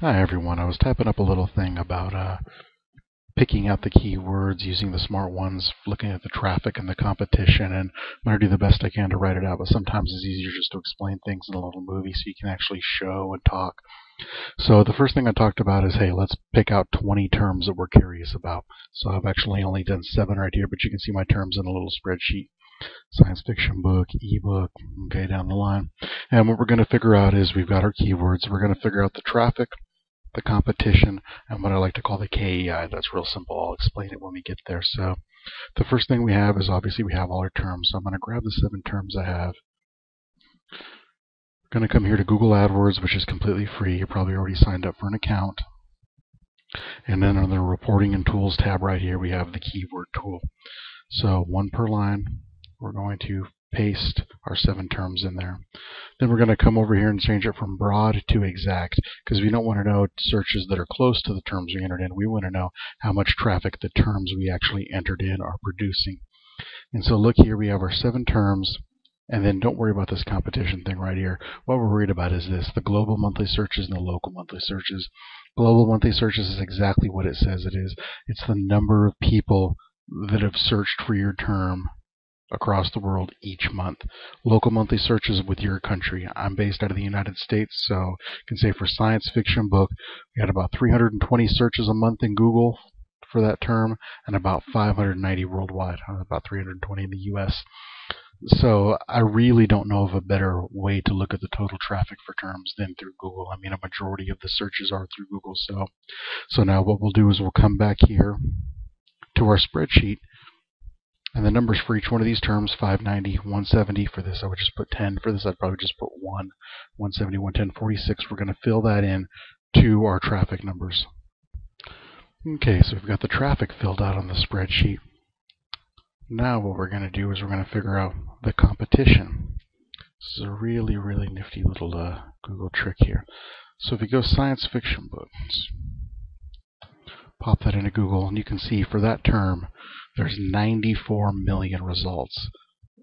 Hi everyone. I was typing up a little thing about picking out the keywords using the smart ones, looking at the traffic and the competition, and I'm going to do the best I can to write it out, but sometimes it's easier just to explain things in a little movie so you can actually show and talk. So the first thing I talked about is, hey, let's pick out 20 terms that we're curious about. So I've actually only done 7 right here, but you can see my terms in a little spreadsheet. Science fiction book, ebook, okay, down the line. And what we're going to figure out is we've got our keywords. We're going to figure out the traffic, the competition, and what I like to call the KEI. That's real simple. I'll explain it when we get there. So the first thing we have is obviously we have all our terms. So I'm going to grab the 7 terms I have. I'm going to come here to Google AdWords, which is completely free. You're probably already signed up for an account. And then on the Reporting and Tools tab right here, we have the keyword tool. So 1 per line. We're going to paste our 7 terms in there. Then we're going to come over here and change it from broad to exact, because we don't want to know searches that are close to the terms we entered in. We want to know how much traffic the terms we actually entered in are producing. And so look here, we have our 7 terms, and then don't worry about this competition thing right here. What we're worried about is this, the global monthly searches and the local monthly searches. Global monthly searches is exactly what it says it is. It's the number of people that have searched for your term across the world each month. Local monthly searches with your country. I'm based out of the United States, so you can say for science fiction book, we had about 320 searches a month in Google for that term, and about 590 worldwide, about 320 in the US. So I really don't know of a better way to look at the total traffic for terms than through Google. I mean, a majority of the searches are through Google. So now what we'll do is we'll come back here to our spreadsheet, and the numbers for each one of these terms, 590, 170. For this, I would just put 10. For this, I'd probably just put 1, 170, 110, 46. We're going to fill that in to our traffic numbers. Okay, so we've got the traffic filled out on the spreadsheet. Now what we're going to do is we're going to figure out the competition. This is a really, really nifty little Google trick here. So if you go science fiction books, pop that into Google, and you can see for that term, there's 94 million results.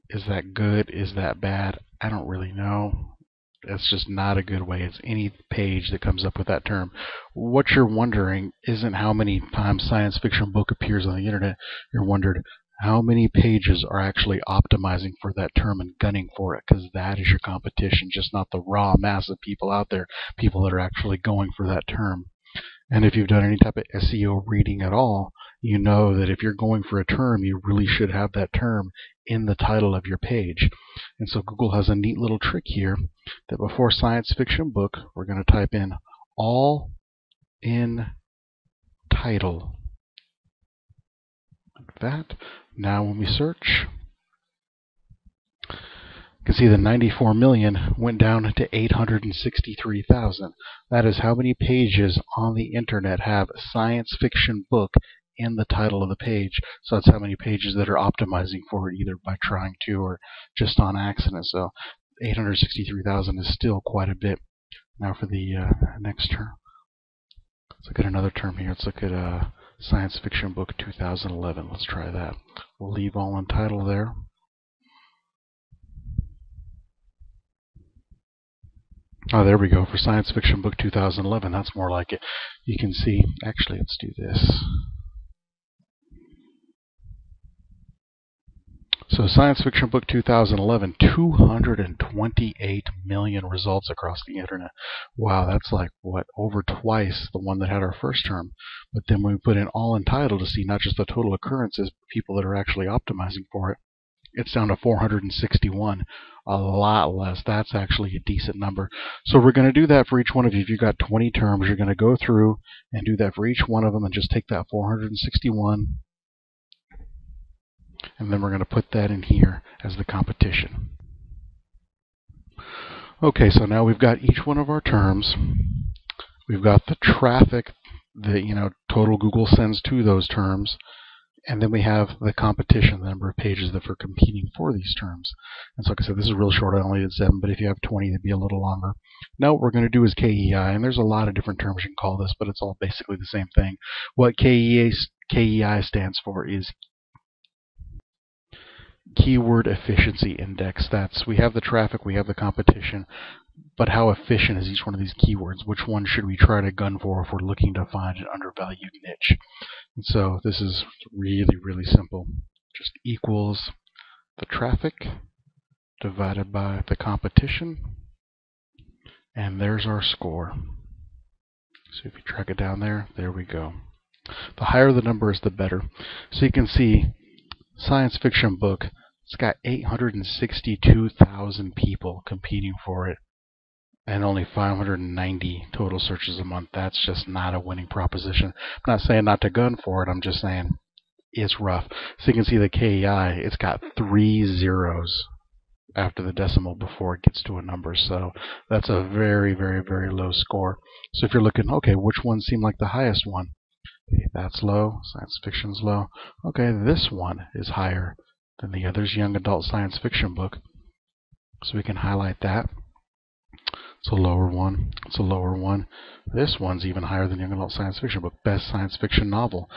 Is that good? Is that bad? I don't really know. That's just not a good way. It's any page that comes up with that term. What you're wondering isn't how many times science fiction book appears on the internet. You're wondering how many pages are actually optimizing for that term and gunning for it, because that is your competition, just not the raw mass of people out there, people that are actually going for that term. And if you've done any type of SEO reading at all, you know that if you're going for a term, you really should have that term in the title of your page. And so Google has a neat little trick here that before science fiction book, we're going to type in all in title. Like that. Now when we search, you can see the 94 million went down to 863,000. That is how many pages on the internet have science fiction book in the title of the page. So that's how many pages that are optimizing for it, either by trying to or just on accident. So 863,000 is still quite a bit. Now for the next term. Let's look at another term here. Let's look at science fiction book 2011. Let's try that. We'll leave all in title there. Oh, there we go. For science fiction book 2011, that's more like it. You can see, actually, let's do this. So science fiction book 2011, 228 million results across the internet. Wow, that's like, what, over twice the one that had our first term. But then when we put in all in title to see not just the total occurrences, but people that are actually optimizing for it, it's down to 461, a lot less. That's actually a decent number. So we're going to do that for each one of you. If you've got 20 terms, you're going to go through and do that for each one of them and just take that 461, and then we're going to put that in here as the competition. Okay, so now we've got each one of our terms. We've got the traffic that total Google sends to those terms. And then we have the competition, the number of pages that are competing for these terms. And so like I said, this is real short. I only did 7, but if you have 20, it'd be a little longer. Now what we're going to do is KEI, and there's a lot of different terms you can call this, but it's all basically the same thing. What KEI stands for is Keyword Efficiency Index. We have the traffic, we have the competition. but how efficient is each one of these keywords? Which one should we try to gun for if we're looking to find an undervalued niche? And so this is really, really simple. Just equals the traffic divided by the competition, and there's our score. So if you track it down there, there we go. The higher the number is, the better. So you can see science fiction book, it's got 862,000 people competing for it and only 590 total searches a month. That's just not a winning proposition. I'm not saying not to gun for it, I'm just saying it's rough. So you can see the KEI, it's got 3 zeros after the decimal before it gets to a number. So that's a very, very, very low score. So if you're looking, okay, which one seemed like the highest one? Okay, that's low. Science fiction's low. Okay, this one is higher than the others. Young adult science fiction book. So we can highlight that. It's a lower one. It's a lower one. This one's even higher than young adult science fiction book. Best science fiction novel.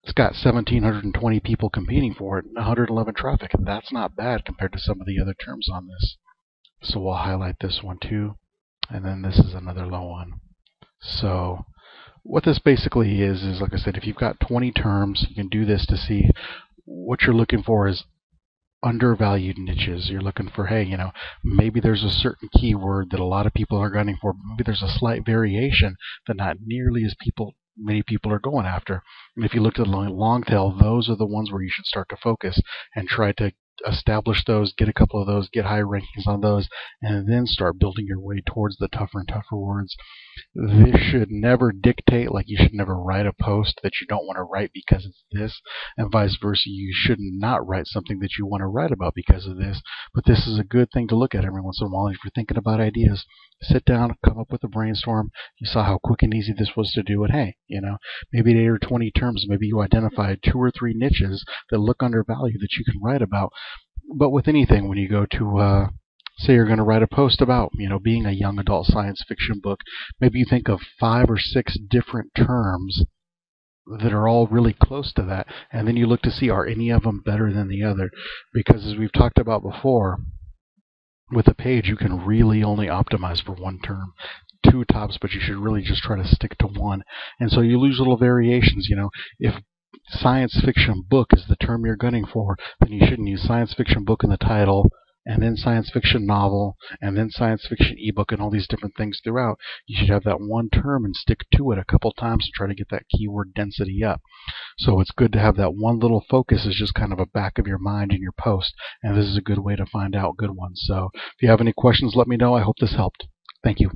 It's got 1,720 people competing for it and 111 traffic. That's not bad compared to some of the other terms on this. So we'll highlight this one too. And then this is another low one. So what this basically is like I said, if you've got 20 terms, you can do this to see what you're looking for is undervalued niches. You're looking for, hey, you know, maybe there's a certain keyword that a lot of people are gunning for. Maybe there's a slight variation that not nearly as many people are going after. And if you looked at long tail, those are the ones where you should start to focus and try to establish those, get a couple of those, get high rankings on those, and then start building your way towards the tougher and tougher words. This should never dictate, like you should never write a post that you don't want to write because it's this, and vice versa. You should not write something that you want to write about because of this. But this is a good thing to look at every once in a while. If you're thinking about ideas, sit down, come up with a brainstorm. You saw how quick and easy this was to do it. Hey, you know, maybe 8 or 20 terms, maybe you identified 2 or 3 niches that look undervalued that you can write about. But with anything, when you go to say you're going to write a post about, you know, being a young adult science fiction book, maybe you think of 5 or 6 different terms that are all really close to that, and then you look to see, are any of them better than the other? Because as we've talked about before, with a page you can really only optimize for one term, 2 tops, but you should really just try to stick to one. And so you lose little variations. You know, if science fiction book is the term you're gunning for, then you shouldn't use science fiction book in the title, and then science fiction novel, and then science fiction ebook, and all these different things throughout. You should have that one term and stick to it a couple times to try to get that keyword density up. So it's good to have that one little focus as just kind of a back of your mind in your post, and this is a good way to find out good ones. So if you have any questions, let me know. I hope this helped. Thank you.